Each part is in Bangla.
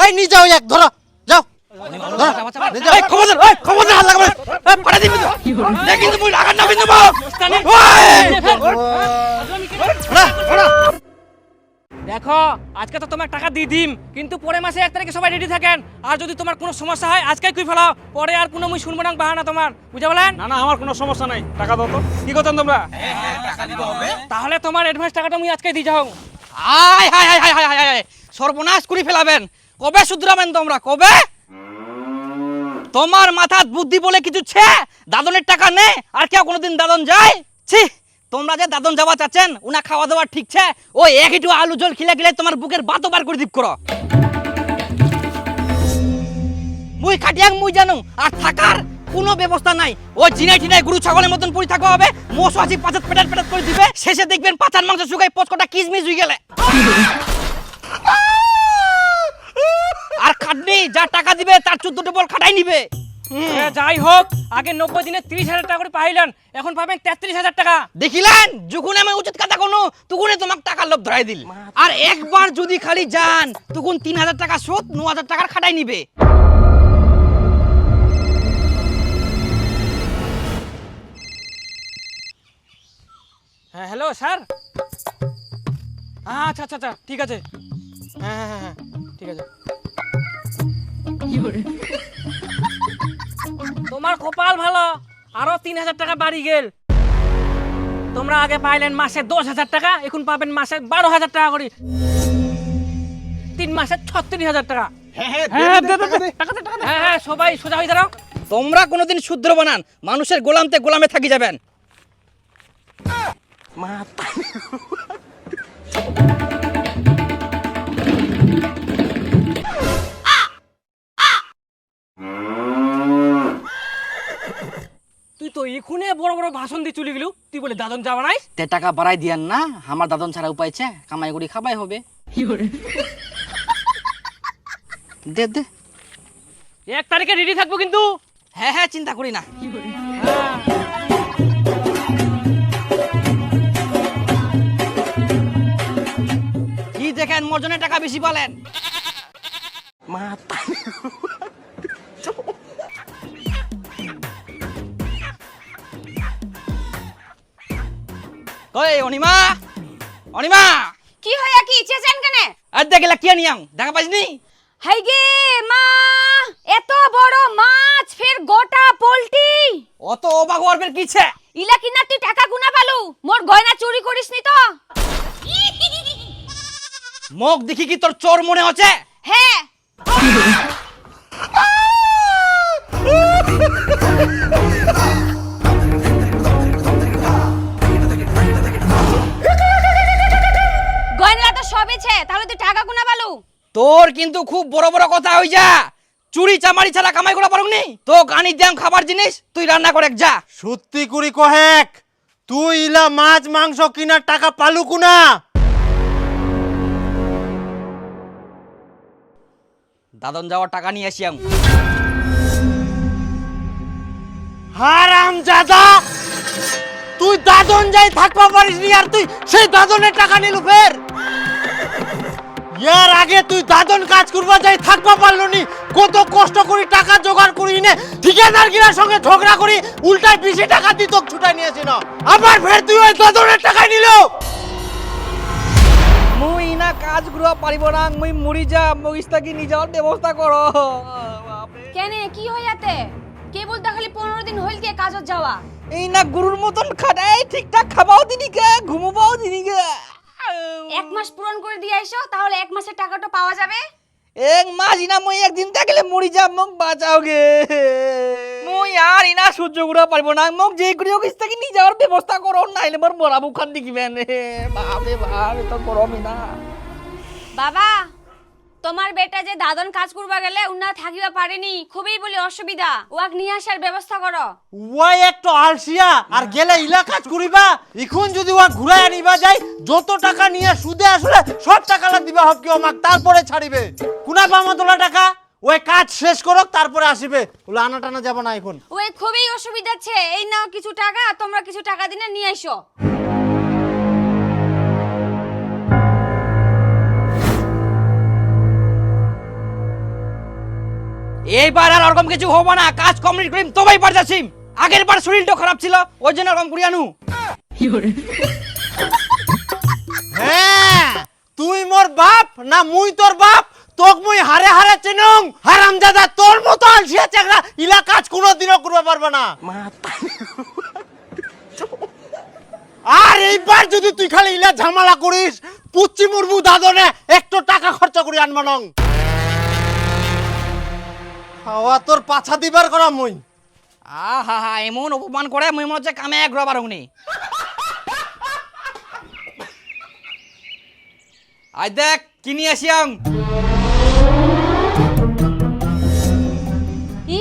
এই নিয়ে যাও এক ধরো যাও খবর হাত লাগাবে পাড়া দিবি তো কিন্তু মুই লাগান না বিন্দু দেখো আজকে তো তোমার টাকা দিয়ে দিম, কিন্তু পরের মাসে 1 তারিখে সবাই রেডি থাকেন। আর যদি তোমার কোনো সমস্যা হয় আজকে কই ফেলাও, পরে আর কোনো মুই শুনবো না বাহানা তোমার, বুঝা বলেন? না না আমার কোনো সমস্যা নাই, টাকা দাও তো। কি করতেন তোমরা? তাহলে তোমার অ্যাডভান্স টাকাটা মুই আজকে দিয়ে যাও। High high high high high high সর্বনাশ করে ফেলাবেন। কবে শুধরাবেন তোমরা, কবে? তোমার মাথাত বুদ্ধি বলে কিছু ছে? দাদনের টাকা নে আর কেউ কোনোদিন দাদন যায়? ছি, তোমরা যে দাদন যাওয়া চাচ্ছেন উনা খাওয়া দাওয়া ঠিক ছে, ওই এক একটু আলু জল খিলা গেলে তোমার বুকের বাতো বার করে দিব করো। মুই খাটিয়াং মুই জানো, আর থাকার কোনো ব্যবস্থা নাই। ওই জিনাই টিনাই গরু ছাগলের মতন পড়ে থাকা হবে, মোষ আসি পাঁচাত পেটার পেটাত করে দিবে, শেষে দেখবেন পাচার মাংস শুকাই পচকটা কিসমিস হয়ে গেলে। আর খাটনি যা টাকা দিবে তার 14 ডবল খাটাই নিবে। যাই হোক, আগে 90 দিনে 30,000 টাকা করে পাইলেন, এখন পাবেন 33,000 টাকা। দেখিলেন যখন আমি উচিত কথা কোনো তখন তোমাকে টাকার লোভ ধরাই দিল। আর একবার যদি খালি যান তখন 3,000 টাকা শোধ 9,000 টাকার খাটাই নিবে। হ্যাঁ হ্যালো স্যার। আচ্ছা আচ্ছা আচ্ছা ঠিক আছে, হ্যাঁ হ্যাঁ হ্যাঁ ঠিক আছে। তোমার কপাল ভালো, আরো 3,000 টাকা বাড়ি গেল। তোমরা আগে পাইলেন মাসে 10,000 টাকা, এখন পাবেন মাসে 12,000 টাকা করে, 3 মাসে 36,000 টাকা। হ্যাঁ হ্যাঁ সবাই সোজা হয়ে দাঁড়াও। তোমরা কোনোদিন শুদ্র বানান, মানুষের গোলামতে গোলামে থাকি যাবেন। তুই তো এখুনে বড় বড় ভাষণ দিয়ে চলে গেলু, তুই বলে দাদন যাওয়া নাই। তে টাকা বাড়াই দিয়ান না, আমার দাদন ছাড়া উপায় ছে, কামাই করি খাবাই হবে। দে দে 1 তারিখে রেডি থাকবো কিন্তু। হ্যাঁ হ্যাঁ চিন্তা করি না। কি দেখেন মর্জনের টাকা বেশি পালেন। কই অনিমা, অনিমা কি হইয়া কি চেঁচেন কেনে? আর দেখলা কি নিয়াম দেখা পাইছনি? হাই গে মা, এত বড় মাছ ফের গোটা পোল্টি। অত অবাক হওয়ার ফের কিছে? ইলা কিনা তুই টাকা গুনা পালু, মোর গয়না চুরি করিসনি তো? মুখ দেখি কি তোর চোর মনে হচ্ছে? হ্যাঁ। গয়না তো সবই ছে, তাহলে তুই টাকা গুনা পালু? তোর কিন্তু খুব বড় বড় কথা হই যা। চুরি চামারি ছাড়া কামাই করা পারুনি তো? গানি দাম খাবার জিনিস তুই রান্না করে যা। সত্যি করি কহেক তুই ইলা মাছ মাংস কিনার টাকা পালু কুনা? দাদন যাওয়ার টাকা নিয়ে আসিয়াম। হারাম জাদা, তুই দাদন যাই থাকবা পারিস নি আর তুই সেই দাদনের টাকা নিলু ফের? ইয়ার আগে তুই দাদন কাজ করবা যাই থাকবা পারলো নি? কত কষ্ট করি টাকা জোগাড় করি নে, ঠিকাদার গিরার সঙ্গে ঝগড়া করি, উল্টায় বেশি টাকা দি তোকে ছুটাই নিয়েছি না, আবার ফের তুই ওই দাদনের টাকা নিলো? মুই না কাজ গুলো পারিব না, মুই মরি যা, মগিস্তাকি নিয়ে যাওয়ার ব্যবস্থা করো। কেনে কি হইয়াতে? কে বলতে খালি 15 দিন হইল কে কাজত যাওয়া? এই না গুরুর মতন খাটাই, ঠিকঠাক খাবাও দিনি কে, ঘুমোবাও দিনি কে। 1 মাস পূরণ করে দিয়ে আইসো, তাহলে 1 মাসের টাকাটা পাওয়া যাবে। 1 মাস ইনা মুই একদিন থাকলে মরি যা, মুখ বাঁচাও গে। মুই আর ইনা সহ্য করা পারিব না, মুখ যে করিও কিস্তাকি নিয়ে যাওয়ার ব্যবস্থা করো, নাইলে মোর মরা মুখান দেখিবেন। বাপরে বাপ, এত গরমই না। বাবা, তোমার বেটা যে দাদন কাজ করবা গেলে উন্না থাকিবা পারেনি, খুবই বলি অসুবিধা, ওয়াক নিয়ে আসার ব্যবস্থা করো। ওই একটু আলসিয়া আর গেলে ইলা কাজ করিবা। এখন যদি ওয়া ঘুরায় আনিবা যাই, যত টাকা নিয়ে সুদে আসলে সব টাকাটা দিবা হব কি আমাক, তারপরে ছাড়িবে। কুনা পামা তোলা টাকা? ওই কাজ শেষ করক তারপরে আসিবে, ওলা আনা টানা যাব না এখন। ওই খুবই অসুবিধা আছে, এই নাও কিছু টাকা, তোমরা কিছু টাকা দিনে নিয়ে আইসো। এইবার আর ওরকম কিছু হবো না, কাজ কমপ্লিট করিম তবেই পার যাচ্ছিম। আগের বার শরীরটা খারাপ ছিল ওই জন্য ওরকম করি আনু। হ্যাঁ তুই মোর বাপ না মুই তোর বাপ, তোক মুই হারে হারে চিনুং। হারামজাদা তোর মতো আলসিয়া চেংড়া ইলা কাজ কোনোদিনও করতে পারবে না। আর এইবার যদি তুই খালি ইলা ঝামেলা করিস, পুচ্চি মুরমু দাদনে একটু টাকা খরচা করে আনবা নং। খাওয়া তোর পাছা দিবার করা মুই। আহা হা, এমন অপমান করে মুই মনে হচ্ছে কামে এক রবার হুনি। আই দেখ কিনি আসিয়াং।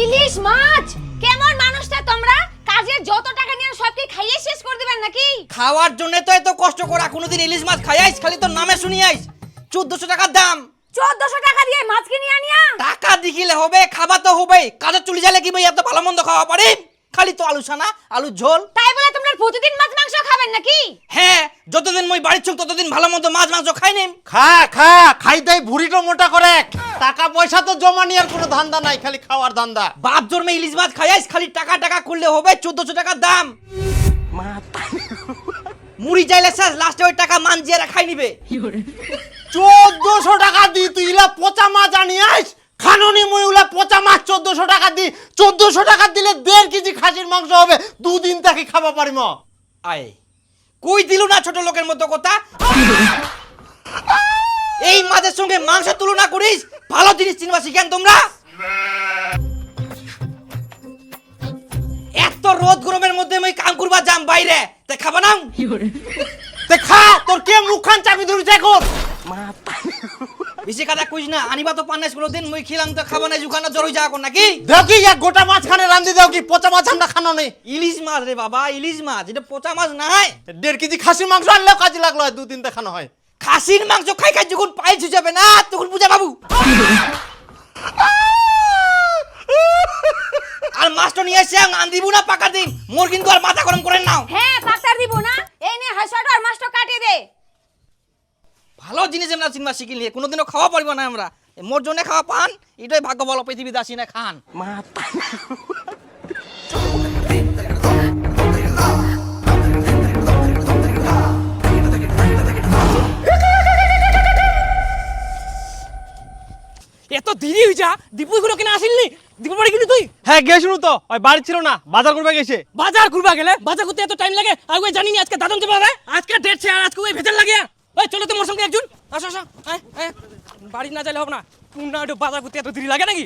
ইলিশ মাছ, কেমন মানুষটা তোমরা? কাজের যত টাকা নিয়ে সব কি খাইয়ে শেষ করে দিবেন নাকি? খাওয়ার জন্য তো এত কষ্ট করা, কোনোদিন ইলিশ মাছ খাই আইস? খালি তোর নামে শুনি আইস 1400 টাকার দাম। 1400 টাকা দিয়ে মাছ কিনে আনিয়া টাকা দিখিলে হবে, খাবা তো হবে। কাজে চলে যালে কি ভাই এত ভালো মন্দ খাওয়া পারি? খালি তো আলু সানা, আলু ঝোল। তাই বলে তোমরা প্রতিদিন মাছ মাংস খাবেন নাকি? হ্যাঁ, যতদিন মই বাড়ির ছুক ততদিন ভালো মন্দ মাছ মাংস খাই নিম। খা খা খাই দেয় ভুড়িটা মোটা করে। টাকা পয়সা তো জমা নিয়ার কোনো ধান্দা নাই, খালি খাওয়ার ধান্দা। বাপ জন্মে ইলিশ মাছ খাই আইস, খালি টাকা টাকা করলে হবে। 1400 টাকার দাম। মুড়ি চাইলে শেষ, লাস্টে ওই টাকা মান জিয়ারা খাই নিবে। 1400 টাকা দি তুই ইলা পচা মাছ আনি আইস। খাননি মুই উলা পচা মাছ 1400 টাকা দি। 1400 টাকা দিলে 1.5 কেজি খাসির মাংস হবে, 2 দিন তাকে খাওয়া পারিম। আয় কই দিলু না ছোট লোকের মতো কথা। এই মাছের সঙ্গে মাংস তুলনা করিস? ভালো জিনিস চিনবা শিখেন তোমরা। এত রোদ গরমের মধ্যে মই কাম করবা যাম বাইরে, তে খাবা না? তে খা, তোর কে মুখখান চাবি ধরিছে এখন? বেশি কথা কইস না, আনিবা তো পান্নাস গুলো দিন মই খিলাম তো খাবা না, জুখানা জরই যা কর নাকি? দেখি এক গোটা মাছ খানে রান্ধি দাও কি, পচা মাছ আমরা খানো নেই। ইলিশ মাছ রে বাবা, ইলিশ মাছ, এটা পচা মাছ নাই। 1.5 কেজি খাসির মাংস আনলেও কাজে লাগলো, 2-3 টা খানো হয়। খাসির মাংস খাই খাই যখন পায়ে যাবে না তখন বুঝা বাবু। আর মাছটা নিয়ে এসে আন দিব না পাকা দিন, মোর কিন্তু আর মাথা গরম করেন নাও। হ্যাঁ পাতার দিব না, এই নে হাসড় আর মাছটা কাটিয়ে দে। ভালো জিনিস আমরা চিনবা শিখিলি, কোনোদিনও খাওয়া পারবো না আমরা। মোর জন্য খাওয়া পান, এটাই ভাগ্য বলো পৃথিবীতে আসি না খান। এত দেরি হই যা, দীপুই গুলো কেন আসিলনি? দীপুর বাড়ি গেলি তুই? হ্যাঁ গেছিল তো, ওই বাড়ি ছিল না, বাজার করবে গেছে। বাজার করবা গেলে বাজার করতে এত টাইম লাগে? আর ওই জানি না আজকে দাদন যাবে রে, আজকে ডেট ছে আর আজকে ওই ভেতর লাগে। ওই চলো তো মোর সঙ্গে একজন, আসো আসো। আয় আয়, বাড়ি না যাইলে হবে না। তোমরা একটু বাজার করতে এত দেরি লাগে নাকি?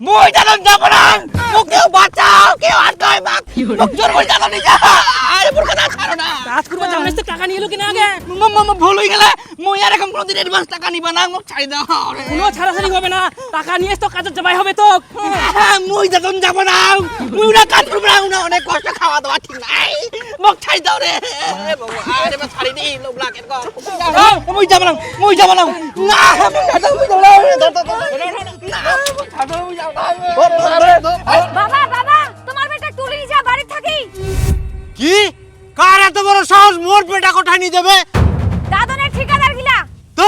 মই জানন যাব না, মোক কেউ বাঁচাও, কেউ আটকায় বাক, মোক জোর করে জানো নি যা। আরে বুড়কা না ছাড়ো না। কাজ করবা জানিস তো টাকা নিয়ে এলো কিনা আগে? মাম্মা ভুল হয়ে গেলে, মই আর এরকম কোনোদিন অ্যাডভান্স টাকা নিবা না, মোক ছাড়ি দাও। কোনো ছাড়াছাড়ি হবে না, টাকা নিয়ে তো কাজে যাবাই হবে তো। মই জানন যাব না, মই না কাজ করব না, অনেক কষ্ট খাওয়া দাওয়া ঠিক নাই, মোক ছাড়ি দাও রে। ভগবান এবার ছাড়ি দি লোক লাগে কর। মই যাব না, মই যাব না। না বাবা বাবা, তোমার বেটা তুলে নিয়ে যা, বাড়ি থাকি। কি কার এত বড় সাহস মোর পেটা কোঠায় নিয়ে যাবে? দাদনের ঠিকাদার গিলা। তো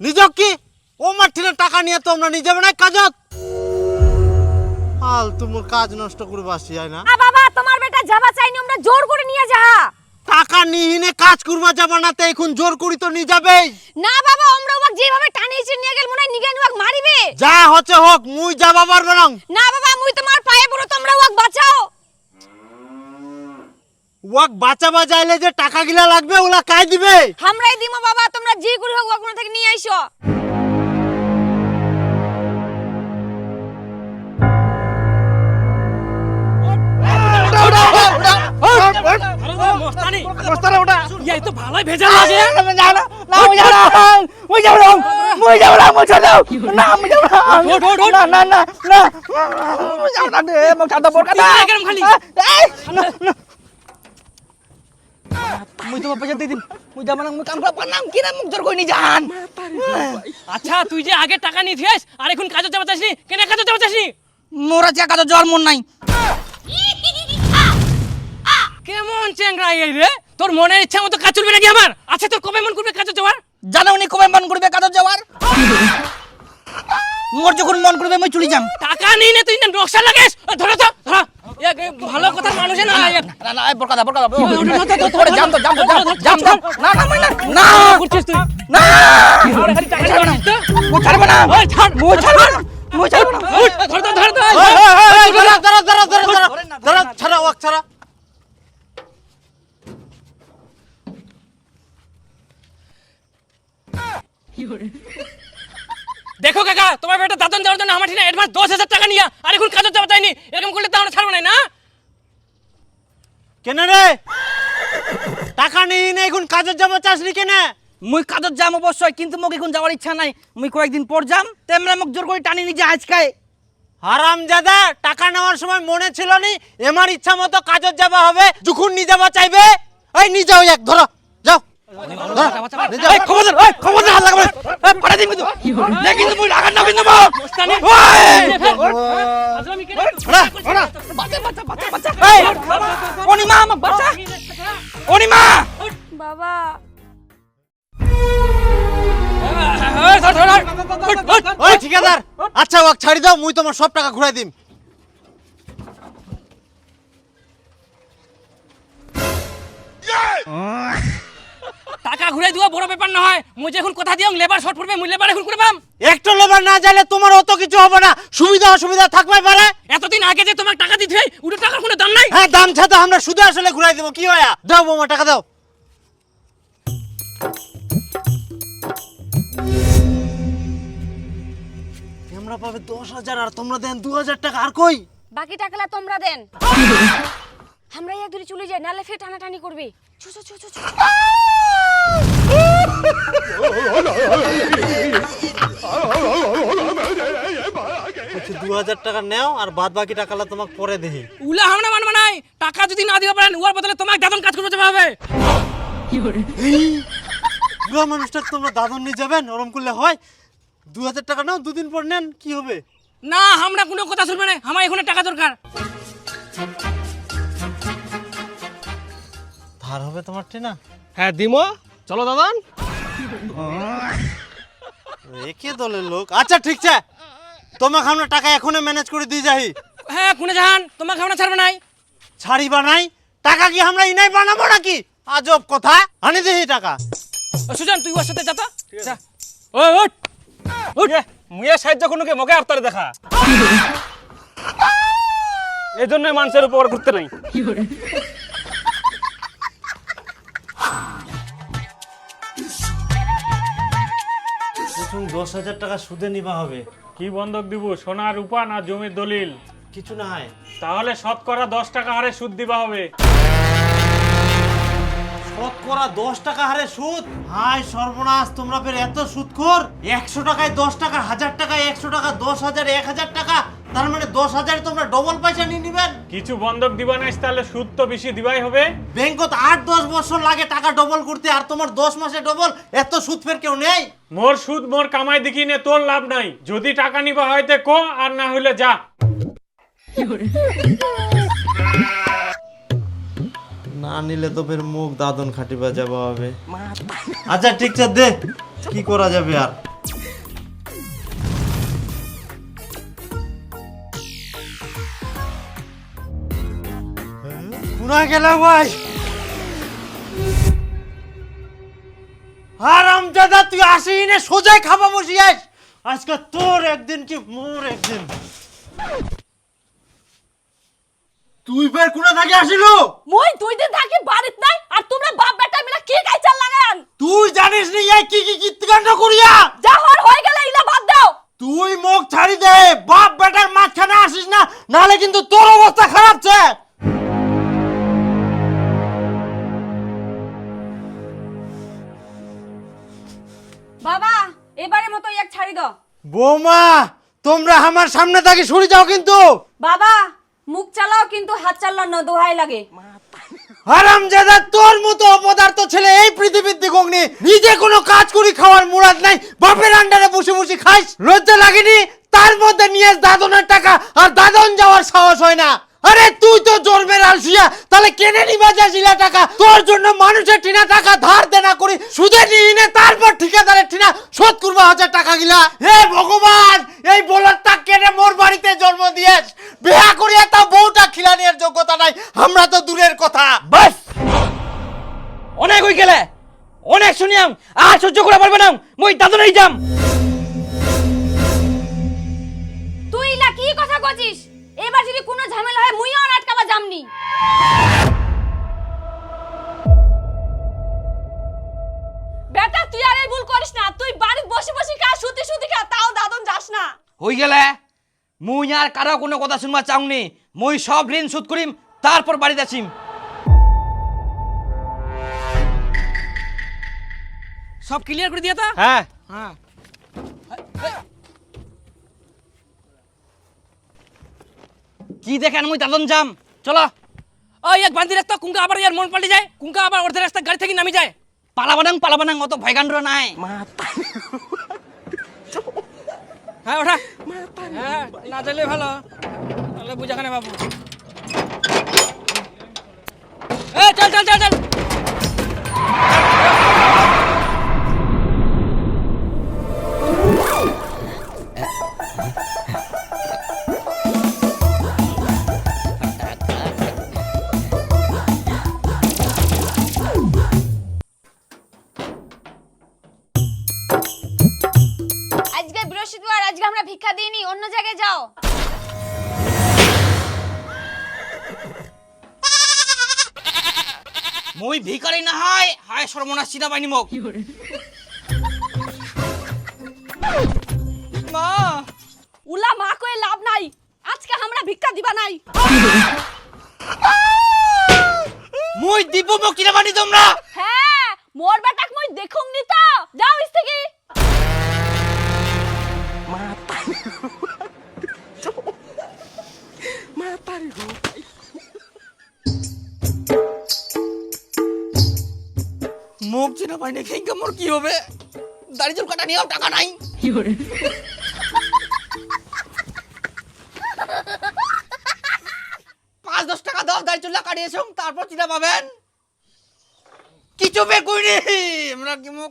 নিজক কি ও মাঠিনে টাকা নিয়ে তো আমরা নিয়ে যাবে না কাজত? হাল তোমার কাজ নষ্ট করে বাসি হয় না। বাবা তোমার বেটা যাবা চাইনি, আমরা জোর করে নিয়ে যা। টাকা নিহিনে কাজ করবা যাবা না, তে এখন জোর করি তো নিয়ে যাবেই। না বাবা, আমরা ওকে যেভাবে টানিয়েছি নিয়ে গেল, মনে হয় নিগান ওকে মারিবে। যা হচ্ছে হোক, মুই যাবা পারবে না। না বাবা, মুই তোমার পায়ে পড়ো, তোমরা ওকে বাঁচাও। ওয়াক বাঁচাবা যাইলে যে টাকা গিলা লাগবে ওলা কাই দিবে? আমরাই দিমো বাবা, তোমরা যে করে হোক ওখান থেকে নিয়ে আইসো। মস্তানি মস্তানি ওটা এই তো ভালোই ভেজা লাগে। আচ্ছা তুই যে আগে টাকা নিয়েছিস আর এখন কাজে যাওয়া চাসনি কেন? কাজে যাওয়া চাসনি? মোরা চা কাজে যাওয়ার মন নাই। কেমন চেংড়া এই রে? তোর মনের ইচ্ছা মতো কাজ চলবে নাকি আমার? আচ্ছা তোর কবে মন করবে কাজে যাওয়ার? জানো উনি কবে মন করবে কাজে যাওয়ার? মোর যখন মন করবে মই চলে যাম। টাকা নিয়ে নে তুই না নকশা লাগাস ধরো তো ধরো ভালো কথা মানুষে না না না এই বরকা দা ওরে যাম তো যাম না না মই না না করছিস তুই না আরে খালি টাকা নিয়ে তো মই ছাড়ব না ওই ছাড় মই ছাড়ব না মই ছাড়ব না ধর তো ধর তো দাঁড়া ছাড়া ওয়াক ছাড়া। দেখো কাকা তোমার বেটা দাদন দেওয়ার জন্য আমার ঠিনা অ্যাডভান্স 10,000 টাকা নিয়া আর এখন কাজে যাওয়া যায়নি এরকম করলে তো আমরা ছাড়বো না কেন রে টাকা নিয়ে নে এখন কাজের যাবো চাসনি কেন? মুই কাজত যাম অবশ্যই, কিন্তু মোক এখন যাওয়ার ইচ্ছা নাই। মুই কয়েকদিন পর যাম, তেমরা মোক জোর করে টানি নিজে আজকায়। হারামজাদা, টাকা নেওয়ার সময় মনে ছিল নি এমার ইচ্ছা মতো কাজত যাওয়া হবে, যখন নিয়ে যাওয়া চাইবে এই নিয়ে যাও এক ধরো যাও। এই খবরদার, এই খবরদার হাত লাগাবে, এই পাড়া দিন কিন্তু দেখ কিন্তু মুই রাগার না কিন্তু মোক। বাচ্চা এই অনিমা আমাক বাচ্চা, অনিমা বাবা ওই ঠিকাদার, আচ্ছা ওয়াক ছাড়ি দাও, মুই তোমার সব টাকা ঘুরাই দিম। টাকা ঘুরাই দেওয়া বড় ব্যাপার না হয়, মুই যখন কথা দিও লেবার শর্ট পড়বে, মুই লেবার এখন করে পাম। একটু লেবার না যাইলে তোমার অত কিছু হবে না, সুবিধা অসুবিধা থাকবে পারে। এতদিন আগে যে তোমার টাকা দিতে হয় ওটা টাকার কোনো দাম নাই। হ্যাঁ দাম ছাড়া আমরা শুধু আসলে ঘুরাই দেবো, কি হয়? দাও বৌমা টাকা দাও। আমরা পাবে 10,000 আর তোমরা দেন 2,000 টাকা, আর কই? বাকি টাকালা তোমরা দেন। আমরা এক দূরে চলে যাই, নালে ফের টানাটানি করবে। ছু ছু ছু ছু ছু। 2,000 টাকা নাও আর বাদ বাকি টাকালা তোমাকে পরে দেহি। উলা আমরা মানবা নাই, টাকা যদি না দিতে পারেন ওর বদলে তোমাকে দাদন কাজ করতে যাবে হবে। বুড়া মানুষটা তোমরা দাদন নিয়ে যাবেন, ওরম করলে হয়? 2,000 টাকা নাও, দুদিন পর নেন, কি হবে? না আমরা কোনো কথা শুনবে না, আমার এখন টাকা দরকার। ধার হবে তোমার টিনা? হ্যাঁ দিমো, চলো দাদান। একে দলের লোক। আচ্ছা ঠিক আছে, তোমাকে আমরা টাকা এখনই ম্যানেজ করে দিয়ে যাই। হ্যাঁ কোনে জাহান, তোমাকে আমরা ছাড়বে নাই। ছাড়িবা নাই? টাকা কি আমরা ইনাই বানাবো নাকি? আজব কথা, আনি দেহি টাকা। সুজন তুই ওর সাথে যা তো। যা। ওই ওঠ উঠ, মুয়ে সাহায্য কোনোকে মগে আফতারে দেখা। এই জন্যই মানুষের উপকার করতে নাই। 10,000 টাকা সুদে নিবা হবে। কি বন্ধক দিব, সোনা রূপা না জমির দলিল? কিছু না হয় তাহলে শতকরা 10 টাকা হারে সুদ দিবা হবে। শতকরা 10 টাকা হারে সুদ? হাই সর্বনাশ, তোমরা ফের এত সুদখোর! 100 টাকায় 10 টাকা, 1000 টাকায় 100 টাকা, 10,000 1000 টাকা, তার মানে 10,000 তোমরা ডবল পয়সা নিয়ে নিবেন। কিছু বন্ধক দিবা নাই তাহলে সুদ তো বেশি দিবাই হবে। ব্যাংকত 8-10 বছর লাগে টাকা ডবল করতে, আর তোমার 10 মাসে ডবল, এত সুদ ফের কেউ নেই। মোর সুদ মোর কামাই দেখি নে, তোর লাভ নাই। যদি টাকা নিবা হয়তো কো, আর না হইলে যা। না নিলে তো ফের মুখ দাদন খাটিবা যাবা হবে। আচ্ছা ঠিক আছে, দে, কি করা যাবে আর। কোনা গেল ভাই? হারামজাদা, তুই আসি নে, সোজাই খাবা বসিয়াস। আজকে তোর একদিন কি মোর একদিন। তুই বের কোনা থেকে আসিলো? মই 2 দিন থাকি বাড়িত নাই, আর তোমরা বাপ বেটা মিলা কি গাইচাল লাগান? তুই জানিস নি এই কি কি কীর্তিকাণ্ড করিয়া? যা হয়ে গেলে ইলা বাদ দাও। তুই মুখ ছাড়ি দে, বাপ বেটার মাঝখানে আসিস না, নালে কিন্তু তোর অবস্থা খারাপ ছে। বাবা এবারে মতো এক ছাড়ি দাও। বৌমা, তোমরা আমার সামনে থেকে সরে যাও কিন্তু। বাবা মুখ চালাও কিন্তু হাত চালাও না, দোহাই লাগে। হারামজাদা, তোর মতো অপদার্থ ছেলে এই পৃথিবীর দিগগ্নি, নিজে কোনো কাজ করি খাওয়ার মুরাদ নাই, বাপের আন্ডারে বসে বসে খাইস, লজ্জা লাগেনি? তার মধ্যে নিয়ে দাদনের টাকা, আর দাদন যাওয়ার সাহস হয় না। আরে তুই তো জন্মের আলসিয়া, তাহলে কেনে নিবা যাইছিলা টাকা? তোর জন্য মানুষের টিনা টাকা ধার দেনা করি সুদে নিয়ে নে, তারপর ঠিকাদারের টিনা শোধ করবা 1000 টাকা গিলা। হে ভগবান, এই বলদটা কেনে মোর বাড়িতে জন্ম দিয়েছ? বিয়া করিয়া তা বউটা খিলানির যোগ্যতা নাই, আমরা তো দূরের কথা। বাস অনেক হয়ে গেলে, অনেক শুনিয়াম, আর সহ্য করা পারবে না। মই দাদনই যাম। তুই না কি কথা কছিস? এবার যদি কোনো ঝামেলা হয় মুইও আটকাবা যামনি। বেটা তুই আর এই ভুল করিস না। তুই বাড়ি বসে বসে খা, শুতে শুতে খা, তাও দাদন যাস না। হয়ে গেলে মুই আর কারো কোনো কথা শুনবা চাউনি। মই সব ঋণ শোধ করিম, তারপর বাড়িতে আসিম। সব ক্লিয়ার করে দিয়া তা। হ্যাঁ হ্যাঁ কি দেখেন মুই দাদন যাম, চলো। ওই এক বান্দি রাস্তা কুঙ্কা আবার ইয়ার মন পাল্টে যায়, কুঙ্কা আবার অর্ধ রাস্তা গাড়ি থেকে নামি যায়। পালাবানাং অত ভয়কাণ্ড নাই। হ্যাঁ ওঠা। হ্যাঁ না যাইলে ভালো, তাহলে বুঝাখানে বাবু। এ চল চল চল চল। আজকে বৃহস্পতিবার, আজকে আমরা ভিক্ষা দিইনি, অন্য জায়গায় যাও। মুই ভিখারি না হয়, হায় সর্বনাশ চিনা পাইনি মোক। মা উলা মা কয়ে লাভ নাই, আজকে আমরা ভিক্ষা দিবা নাই। মুই দিব মোক চিনা পাইনি তোমরা। হ্যাঁ মোর বেটাক মুই দেখুং নি তো, যাও ইস্তেকি। মুখ চিনা পাইনি, খেঙ্কা মোর কি হবে? দাড়ি চুল কাটা নিয়েও টাকা নাই। 5-10 টাকা দাও, দাড়ি চুল কাটিয়েছ, তারপর চিনা পাবেন। কিছু বে কইনি আমরা কি মুখ